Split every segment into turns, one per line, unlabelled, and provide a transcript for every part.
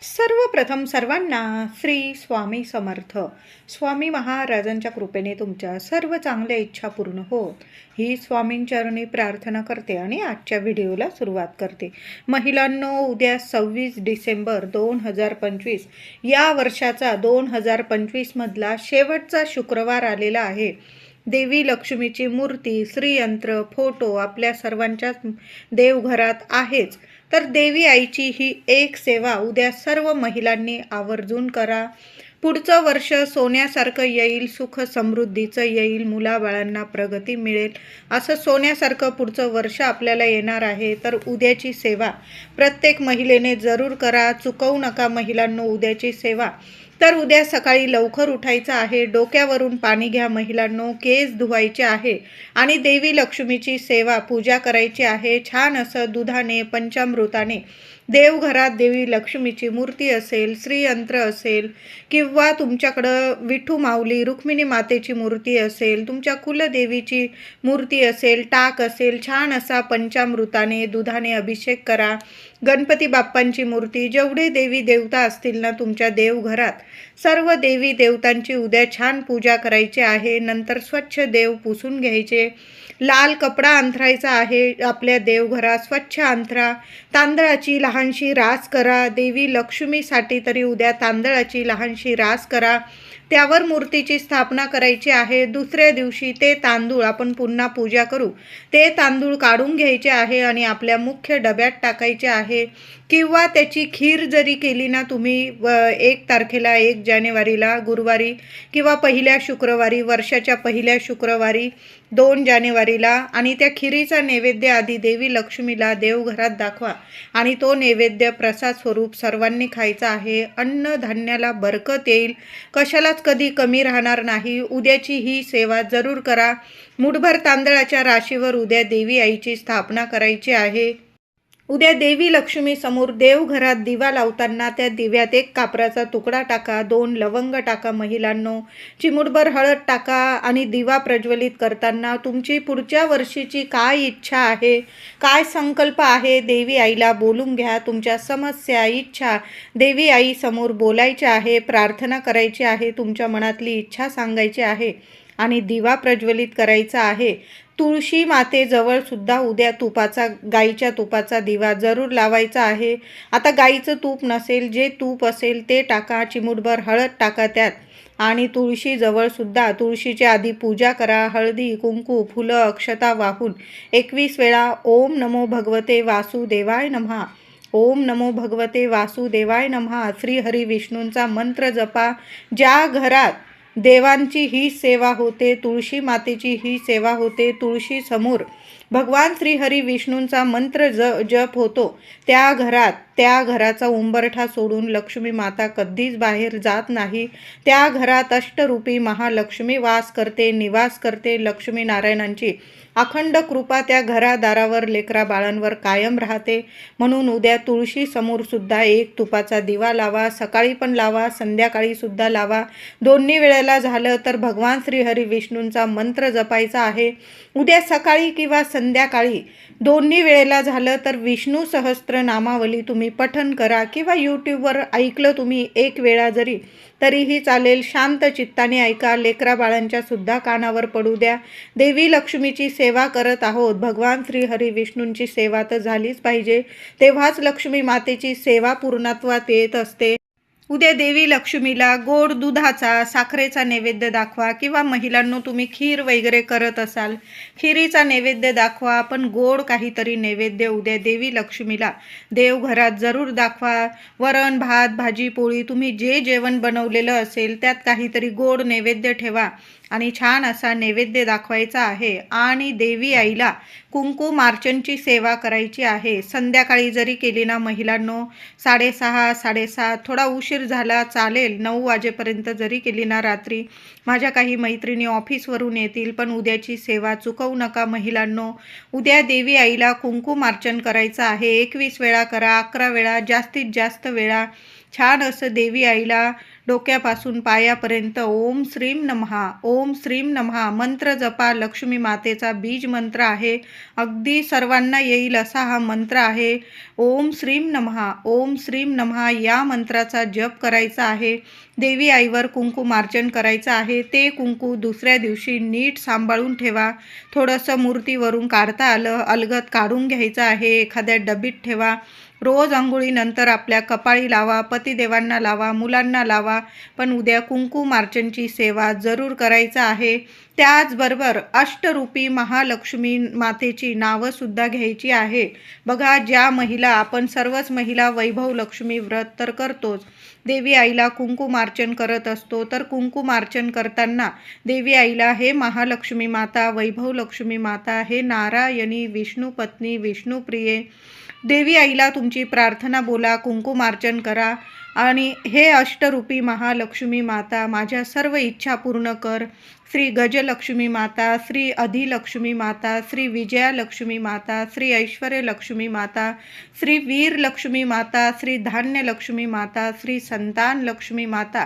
सर्वप्रथम सर्वांना श्री स्वामी समर्थ. स्वामी महाराजांच्या कृपेने तुमच्या सर्व चांगल्या इच्छा पूर्ण होत ही स्वामींचरणी प्रार्थना करते आणि आजच्या व्हिडिओला सुरुवात करते. महिलांनो, उद्या 26 डिसेंबर 2025 या वर्षाचा 2025 मधला शेवटचा शुक्रवार आलेला आहे. देवी लक्ष्मीची मूर्ती, श्रीयंत्र, फोटो आपल्या सर्वांच्याच देवघरात आहेच. तर देवी आईची ही एक सेवा उद्या सर्व महिलांनी आवर्जून करा. पुढचं वर्ष सोन्यासारखं येईल, सुख समृद्धीचं येईल, मुलाबाळांना प्रगती मिळेल, असं सोन्यासारखं पुढचं वर्ष आपल्याला येणार आहे. तर उद्याची सेवा प्रत्येक महिलेने जरूर करा, चुकवू नका महिलांनो उद्याची सेवा. तर उद्या सकाळी लवकर उठायचं आहे, डोक्यावरून पाणी घ्या महिलांनो, केस धुवायचे आहे आणि देवी लक्ष्मीची सेवा पूजा करायची आहे. छान असं दुधाने, पंचामृताने देवघरात देवी लक्ष्मीची मूर्ती असेल, श्रीयंत्र असेल किंवा तुमच्याकडं विठू माऊली, रुक्मिणी मातेची मूर्ती असेल, तुमच्या कुलदेवीची मूर्ती असेल, टाक असेल, छान असा पंचामृताने दुधाने अभिषेक करा. गणपती बाप्पांची मूर्ती, जेवढे देवी देवता असतील ना तुमच्या देवघरात, सर्व देवी देवतांची उद्या छान पूजा करायची आहे. नंतर स्वच्छ देव पुसून घ्यायचे, लाल कपडा अंथरायचा आहे आपल्या देवघरात, स्वच्छ अंथरा. तांदळाची लहानशी रास करा, देवी लक्ष्मीसाठी तरी उद्या तांदळाची लहानशी रास करा. त्यावर मूर्तीची स्थापना करायची आहे. दुसऱ्या दिवशी ते तांदूळ आपण पुन्हा पूजा करू, ते तांदूळ काढून घ्यायचे आहे आणि आपल्या मुख्य डब्यात टाकायचे आहे. किंवा त्याची खीर जरी केली ना तुम्ही 1 तारखेला, 1 जानेवारीला गुरुवारी किंवा पहिल्या शुक्रवारी, वर्षाच्या पहिल्या शुक्रवारी 2 जानेवारीला, आणि त्या खिरीचा नैवेद्य आधी देवी लक्ष्मीला देवघरात दाखवा आणि तो नैवेद्य प्रसाद स्वरूप सर्वांनी खायचा आहे. अन्नधान्याला बरकत येईल, कशालाच कधी कमी राहणार नाही. उद्याची ही सेवा जरूर करा. मुठभर तांदळाच्या राशीवर उद्या देवी आईची स्थापना करायची आहे. उद्या देवी लक्ष्मी समोर देवघरात दिवा लावताना त्या दिव्यात 1 कापराचा तुकडा टाका, 2 लवंग टाका महिलांनो, चिमूटभर हळद टाका आणि दिवा प्रज्वलित करताना तुमची पुढच्या वर्षीची काय इच्छा आहे, काय संकल्प आहे, देवी आईला बोलून घ्या. तुमच्या समस्या, इच्छा देवी आई समोर बोलायच्या आहे, प्रार्थना करायची आहे, तुमच्या मनातली इच्छा सांगायची आहे आणि दिवा प्रज्वलित करायचा आहे. तुळशी मातेजवळ सुद्धा उद्या गाईच्या तुपाचा दिवा जरूर लावायचा आहे. आता गाईचं तूप नसेल, जे तूप असेल ते टाका, चिमूटभर हळद टाका त्यात आणि तुळशीजवळ सुद्धा तुळशीच्या आधी पूजा करा. हळदी, कुंकू, फुलं, अक्षता वाहून 21 वेळा ओम नमो भगवते वासुदेवाय नमः, ओम नमो भगवते वासुदेवाय नमः श्रीहरी विष्णूंचा मंत्र जपा. ज्या घरात देवांची ही सेवा होते, तुळशी मातेची ही सेवा होते, तुळशी समोर भगवान श्रीहरी विष्णूंचा मंत्र जप होतो, त्या घराचा उंबरठा सोडून लक्ष्मी माता कधीच बाहेर जात नाही. त्या घरात अष्टरूपी महालक्ष्मी वास करते, निवास करते. लक्ष्मी नारायणांची अखंड कृपा त्या घरादारावर, लेकरा बाळांवर कायम राहते. म्हणून उद्या तुळशी समोर सुद्धा 1 तुपाचा दिवा लावा. सकाळी पण लावा, संध्याकाळी सुद्धा लावा. दोन्ही वेळेला झालं तर भगवान श्रीहरी विष्णूंचा मंत्र जपायचा आहे. उद्या सकाळी किंवा संध्याकाळी दोन्ही वेळेला झालं तर विष्णू सहस्त्र नामावली तुम्ही पठण करा किंवा यूट्यूबवर ऐकलं तुम्ही 1 वेळा जरी तरीही चालेल. शांत चित्ताने ऐका, लेकरा बाळांच्या सुद्धा कानावर पडू द्या. देवी लक्ष्मीची सेवा करत आहोत, भगवान श्रीहरी विष्णूंची सेवा तर झालीच पाहिजे, तेव्हाच लक्ष्मी मातेची सेवा पूर्णत्वात येत असते. उद्या देवी लक्ष्मीला गोड दुधाचा, साखरेचा नैवेद्य दाखवा किंवा महिलांनो तुम्ही खीर वगैरे करत असाल, खिरीचा नैवेद्य दाखवा. पण गोड काहीतरी नैवेद्य उद्या देवी लक्ष्मीला देवघरात जरूर दाखवा. वरण, भात, भाजी, पोळी, तुम्ही जे जेवण बनवलेलं असेल त्यात काहीतरी गोड नैवेद्य ठेवा आणि छान असा नैवेद्य दाखवायचा आहे. आणि देवी आईला कुंकुमार्चनची सेवा करायची आहे. संध्याकाळी जरी केली ना महिलांनो, 6:30, 7:30, थोडा उशीर झाला चालेल, 9 वाजेपर्यंत जरी केली ना रात्री. माझ्या काही मैत्रिणी ऑफिसवरून येतील, पण उद्याची सेवा चुकवू नका महिलांनो. उद्या देवी आईला कुंकुमार्चन करायचं आहे. 21 वेळा करा, 11 वेळा, जास्तीत जास्त वेळा. छान असं देवी आईला डोक्यापासून पायापर्यंत ओम श्रीम नमः, ओम श्रीम नमः मंत्र जपा. लक्ष्मी मातेचा बीज मंत्र आहे, अगदी सर्वांना येईल असा हा मंत्र आहे. ओम श्रीम नमः, ओम श्रीम नमः या मंत्राचा जप करायचा आहे. देवी आईवर कुंकुमार्चन करायचं आहे. ते कुंकू दुसऱ्या दिवशी नीट सांभाळून ठेवा. थोडंसं मूर्तीवरून काढता आलं अलगद काढून घ्यायचं आहे, एखाद्या डबीत ठेवा. रोज अंघोळीनंतर आपल्या कपाळी लावा, पतिदेवांना लावा, मुलांना लावा. पण उद्या कुंकुमार्चनची सेवा जरूर करायचं आहे. त्याचबरोबर अष्टरूपी महालक्ष्मी मातेची नावंसुद्धा घ्यायची आहे. बघा, ज्या महिला, आपण सर्वच महिला वैभव लक्ष्मी व्रत तर करतोच, देवी आईला कुंकुमार्चन करत असतो. तर कुंकुमार्चन करताना देवी आईला हे महालक्ष्मी माता, वैभव लक्ष्मी माता, हे नारायणी, विष्णू पत्नी, विष्णुप्रिये, देवी आईला तुमची प्रार्थना बोला, कुंकुमार्चन करा आणि हे अष्टरूपी महालक्ष्मी माता, माझ्या सर्व इच्छा पूर्ण कर. श्री गजलक्ष्मी माता, श्री अधिलक्ष्मी माता, श्री विजयालक्ष्मी माता, श्री ऐश्वर्यलक्ष्मी माता, श्री वीरलक्ष्मी माता, श्री धान्यलक्ष्मी माता, श्री संतान लक्ष्मी माता,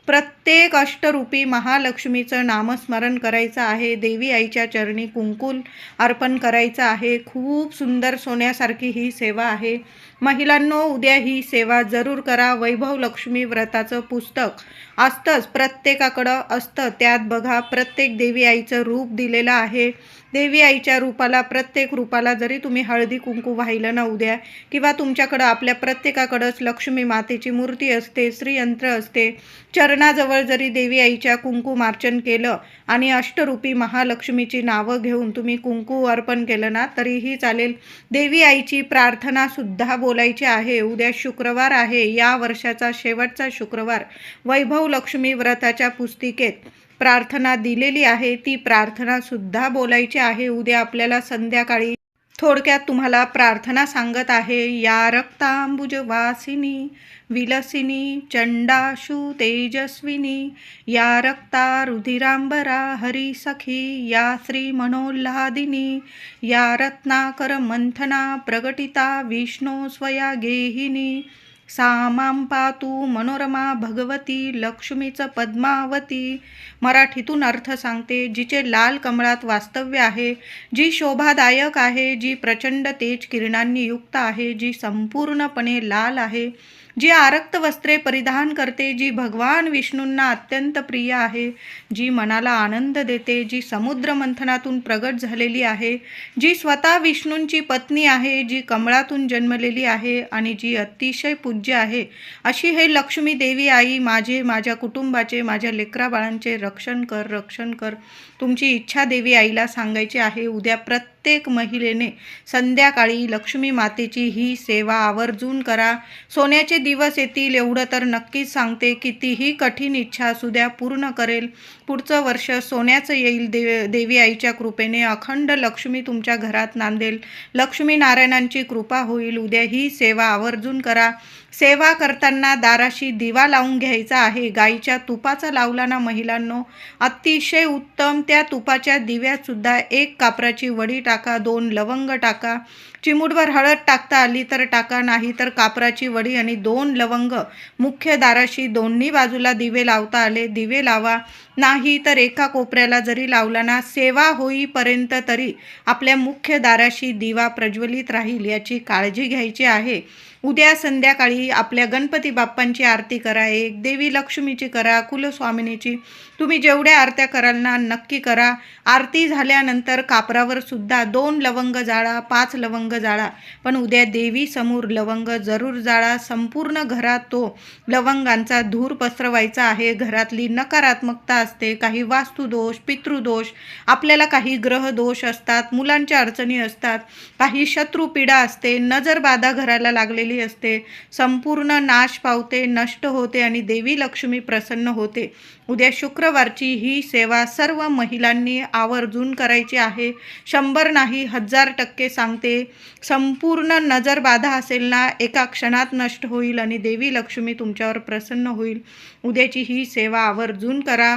प्रत्येक अष्टरूपी महालक्ष्मीचं नामस्मरण करायचं आहे. देवी आईच्या चरणी कुंकुल अर्पण करायचं आहे. खूप सुंदर सोन्यासारखी ही सेवा आहे. महिलांनो, उद्या ही सेवा जरूर करा. वैभव लक्ष्मी व्रताचं पुस्तक असतंच, प्रत्येकाकडं असतं. त्यात बघा, प्रत्येक देवी आईचं रूप दिलेलं आहे. देवी आईच्या रूपाला, प्रत्येक रूपाला जरी तुम्ही हळदी कुंकू वाहिलं ना उद्या, किंवा तुमच्याकडं आपल्या प्रत्येकाकडंच लक्ष्मी मातेची मूर्ती असते, श्रीयंत्र असते, चरणाजवळ जरी देवी आईच्या कुंकुमार्चन केलं आणि अष्टरूपी महालक्ष्मीची नावं घेऊन तुम्ही कुंकू अर्पण केलं ना तरीही चालेल. देवी आईची प्रार्थनासुद्धा बोलायची आहे. उद्या शुक्रवार आहे, या वर्षाचा शेवटचा शुक्रवार. वैभव लक्ष्मी व्रताच्या पुस्तिकेत प्रार्थना दिलेली आहे, ती प्रार्थनासुद्धा बोलायची आहे उद्या आपल्याला संध्याकाळी. थोडक्यात तुम्हाला प्रार्थना सांगत आहे. या रक्तांबुजवासिनी विलसिनी चंडाशु तेजस्विनी, या रक्ता रुधिरांबरा हरिसखी, या श्री मनोल्लादिनी, या रत्नाकर मंथना प्रगटिता विष्णू स्वया गेहिनी, सा मां पातु मनोरमा भगवती लक्ष्मीच पद्मावती. मराठीतून अर्थ सांगते. जिचे लाल कमळात वास्तव्य आहे, जी शोभादायक आहे, जी प्रचंड तेज किरणांनी युक्त आहे, जी संपूर्णपणे लाल आहे, जी आरक्त वस्त्रे परिधान करते, जी भगवान विष्णूंना अत्यंत प्रिय आहे, जी मनाला आनंद देते, जी समुद्र मंथनातून प्रगट झालेली आहे, जी स्वतः विष्णूंची पत्नी आहे, जी कमळातून जन्मलेली आहे आणि जी अतिशय पूज्य आहे, अशी हे लक्ष्मी देवी आई माझ्या कुटुंबाचे, माझ्या लेकराबाळांचे रक्षण कर, रक्षण कर. तुमची इच्छा देवी आईला सांगायची आहे. उद्या प्रत्येक महिलेने संध्याकाळी लक्ष्मी मातेची ही सेवा आवर्जून करा. सोन्याचे दिवस येतील एवढं तर नक्कीच सांगते. कितीही कठीण इच्छा असू द्या, पूर्ण करेल. पुढचं वर्ष सोन्याचं येईल. देवी आईच्या कृपेने अखंड लक्ष्मी तुमच्या घरात नांदेल. लक्ष्मी नारायणांची कृपा होईल. उद्या ही सेवा आवर्जून करा. सेवा करताना दाराशी दिवा लावून घ्यायचा आहे. गाईच्या तुपाचा लावला ना महिलांनो, अतिशय उत्तम. त्या तुपाच्या दिव्यात सुद्धा 1 कापराची वडी टाका, 2 लवंग टाका, चिमूटभर हळद टाकता आली तर टाका, नाही तर कापराची वडी आणि 2 लवंग. मुख्य दाराशी दोन्ही बाजूला दिवे लावता आले, दिवे लावा. नाही तर एका कोपऱ्याला जरी लावला ना, सेवा होईपर्यंत तरी आपल्या मुख्य दाराशी दिवा प्रज्वलित राहील, याची काळजी घ्यायची आहे. उद्या संध्याकाळी आपल्या गणपती बाप्पांची आरती करा, एक देवी लक्ष्मीची करा, कुलस्वामिनीची. तुम्ही जेवढ्या आरत्या कराल ना नक्की करा. आरती झाल्यानंतर कापरावर सुद्धा 2 लवंग जाळा, 5 लवंग जाळा, पण उद्या देवी समोर लवंग जरूर जाळा. संपूर्ण घरात तो लवंगांचा धूर पसरवायचा आहे. घरातली नकारात्मकता असते, काही वास्तुदोष, पितृदोष, आपल्याला काही ग्रहदोष असतात, मुलांच्या अडचणी असतात, काही शत्रुपीडा असते, नजरबाधा घराला लागलेली असते, संपूर्ण नाश पावते, नष्ट होते आणि देवी लक्ष्मी प्रसन्न होते. उद्या शुक्रवारची ही सेवा सर्व महिलांनी आवर्जून करायची आहे. 100 नाही 1000% सांगते. संपूर्ण नजरबाधा असेल ना, एका क्षणात नष्ट होईल आणि देवी लक्ष्मी तुमच्यावर प्रसन्न होईल. उद्याची ही सेवा आवर्जून करा.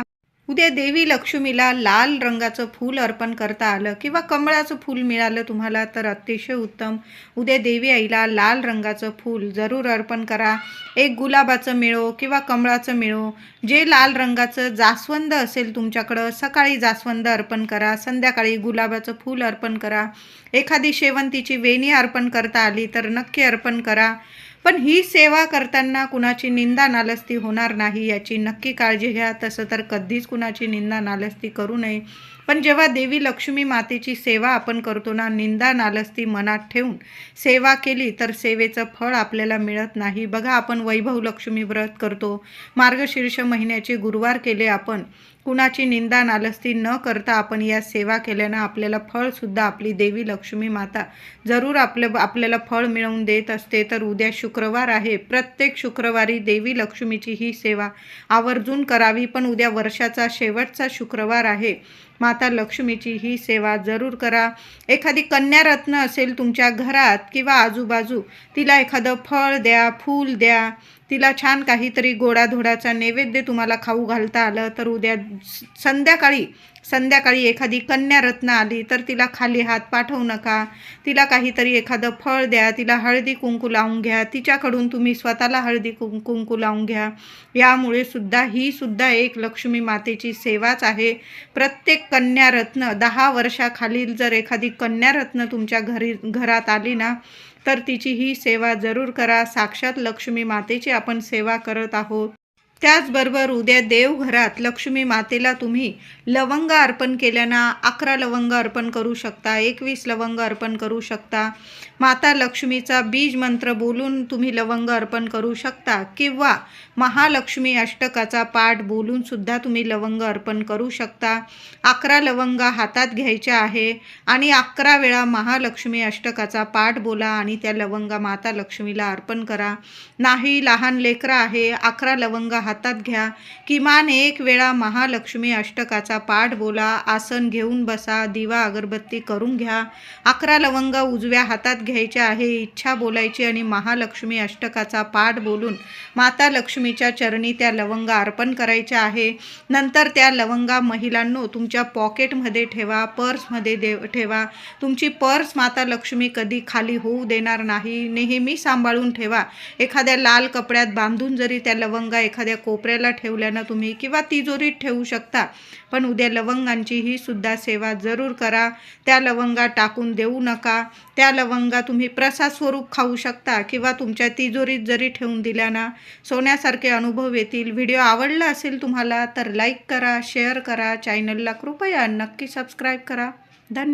उद्या देवी लक्ष्मीला लाल रंगाचं फूल अर्पण करता आलं किंवा कमळाचं फूल मिळालं तुम्हाला तर अतिशय उत्तम. उद्या देवी आईला लाल रंगाचं फूल जरूर अर्पण करा. एक गुलाबाचं मिळो किंवा कमळाचं मिळो, जे लाल रंगाचं जास्वंद असेल तुमच्याकडं, सकाळी जास्वंद अर्पण करा, संध्याकाळी गुलाबाचं फूल अर्पण करा. एखादी शेवंतीची वेणी अर्पण करता आली तर नक्की अर्पण करा. पण ही सेवा करताना कुणाची निंदा नालस्ती होणार नाही याची नक्की काळजी घ्या. तसं तर कधीच कुणाची निंदा नालस्ती करू नये. पण जेव्हा देवी लक्ष्मी मातेची सेवा आपण करतो ना, निंदा नालस्ती मनात ठेवून सेवा केली तर सेवेचं फळ आपल्याला मिळत नाही. बघा, आपण वैभव लक्ष्मी व्रत करतो, मार्गशीर्ष महिन्याचे गुरुवार केले आपण, कुणाची निंदा नालस्ती न करता आपण या सेवा केल्यानं आपल्याला फळसुद्धा आपली देवी लक्ष्मी माता जरूर आपल्याला फळ मिळवून देत असते. तर उद्या शुक्रवार आहे, प्रत्येक शुक्रवारी देवी लक्ष्मीची ही सेवा आवर्जून करावी. पण उद्या वर्षाचा शेवटचा शुक्रवार आहे, माता लक्ष्मीची ही सेवा जरूर करा. एखादी कन्यारत्न असेल तुमच्या घरात किंवा आजूबाजू, तिला एखादं फळ द्या, फूल द्या. तिला छान काहीतरी गोडाधोडाचा नैवेद्य तुम्हाला खाऊ घालता आलं तर उद्या संध्याकाळी एखादी कन्यारत्न आली तर तिला खाली हात पाठवू नका. तिला काहीतरी एखादं फळ द्या, तिला हळदी कुंकू लावून घ्या, तिच्याकडून तुम्ही स्वतःला हळदी कुंकू लावून घ्या. यामुळे ही सुद्धा एक लक्ष्मी मातेची सेवाच आहे. प्रत्येक कन्यारत्न 10 वर्षाखालील जर एखादी कन्यारत्न तुमच्या घरात आली ना, तर तिची ही सेवा जरूर करा. साक्षात लक्ष्मी मातेची आपण सेवा करत आहोत. त्याचबरोबर उद्या देवघरात लक्ष्मी मातेला तुम्ही लवंग अर्पण केल्यानं 11 लवंग अर्पण करू शकता, 21 लवंग अर्पण करू शकता. माता लक्ष्मीचा बीज मंत्र बोलून तुम्ही लवंग अर्पण करू शकता किंवा महालक्ष्मी अष्टकाचा पाठ बोलून सुद्धा तुम्ही लवंग अर्पण करू शकता. 11 लवंग हातात घ्यायच्या आहे आणि 11 वेळा महालक्ष्मी अष्टकाचा पाठ बोला आणि त्या लवंग माता लक्ष्मीला अर्पण करा. नाही, लहान लेकरं आहे, 11 लवंग हातात घ्या, किमान 1 वेळा महालक्ष्मी अष्टकाचा पाठ बोला, आसन घेऊन बसा, दिवा अगरबत्ती करून घ्या. 11 लवंग उजव्या हातात घ्यायच्या आहे, इच्छा बोलायची आणि महालक्ष्मी अष्टकाचा पाठ बोलून माता लक्ष्मीच्या चरणी त्या लवंग अर्पण करायच्या आहे. नंतर त्या लवंगा महिलांनो तुमच्या पॉकेटमध्ये ठेवा, पर्समध्ये ठेवा. तुमची पर्स माता लक्ष्मी कधी खाली होऊ देणार नाही, नेहमी सांभाळून ठेवा. एखाद्या लाल कपड्यात बांधून जरी त्या लवंगा एखाद्या कोपऱ्याला ठेवल्यानं तुम्ही किंवा तिजोरीत ठेवू शकता. पण उद्या लवंगांची ही सुद्धा सेवा जरूर करा. त्या लवंगा टाकून देऊ नका. त्या लवंगा तुम्ही प्रसाद स्वरूप खाऊ शकता किंवा तुमच्या तिजोरीत जरी ठेवून दिल्या ना, सोन्यासारखे अनुभव येतील. व्हिडिओ आवडला असेल तुम्हाला तर लाईक करा, शेअर करा, चॅनलला कृपया नक्की सबस्क्राईब करा. धन्यवाद.